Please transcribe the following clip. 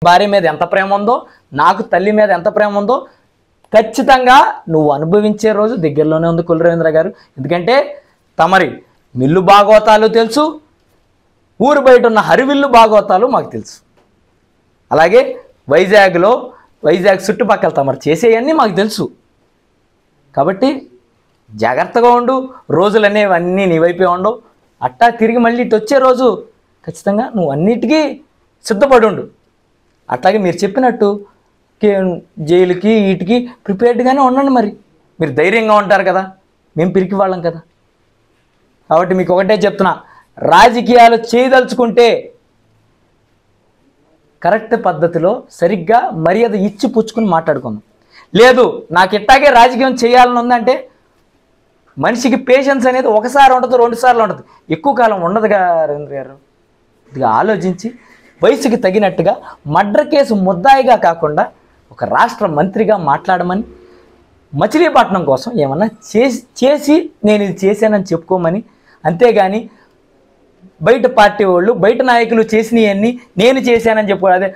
భార్య మీద ఎంత ప్రేమ ఉందో, నాకు తల్లి మీద ఎంత ప్రేమ ఉందో ఖచ్చితంగా నువ్వు అనుభవించే రోజు దగ్గరలోనే ఉంది కులరవీంద్ర గారు. ఎందుకంటే తమరి మిల్లు భాగవతాలు తెలుసు, ఊరు బయట ఉన్న హరివిల్లు భాగవతాలు మాకు తెలుసు. అలాగే వైజాగ్ చుట్టుపక్కల తమరు చేసేవన్నీ మాకు తెలుసు. కాబట్టి జాగ్రత్తగా ఉండు, రోజులు అనేవన్నీ నీ వైపే ఉండవు. అట్టా తిరిగి మళ్ళీ ఇటు వచ్చే రోజు ఖచ్చితంగా నువ్వు అన్నిటికీ సిద్ధపడి ఉండు. అట్లాగే మీరు చెప్పినట్టు జైలుకి వీటికి ప్రిపేర్డ్గానే ఉండండి. మరి మీరు ధైర్యంగా ఉంటారు కదా, మేము పిరికి వాళ్ళం కదా. కాబట్టి మీకు ఒకటే చెప్తున్నా, రాజకీయాలు చేయదలుచుకుంటే కరెక్ట్ పద్ధతిలో సరిగ్గా మర్యాద ఇచ్చి పుచ్చుకుని మాట్లాడుకుందాం. లేదు నాకు ఇట్టాగే రాజకీయం చేయాలని ఉందంటే మనిషికి పేషెన్స్ అనేది ఒకసారి ఉండదు, 2 సార్లు ఉండదు, ఎక్కువ కాలం ఉండదుగా రవీంద్ర గారు. ఇదిగా ఆలోచించి వయసుకి తగినట్టుగా మర్డర్ కేసు ముద్దాయిగా కాకుండా ఒక రాష్ట్ర మంత్రిగా మాట్లాడమని, మచిలీపట్నం కోసం ఏమన్నా చేసి నేను ఇది చేశానని చెప్పుకోమని, అంతేగాని బయట పార్టీ వాళ్ళు బయట నాయకులు చేసినవన్నీ నేను చేశానని చెప్పుకోవాలి. అదే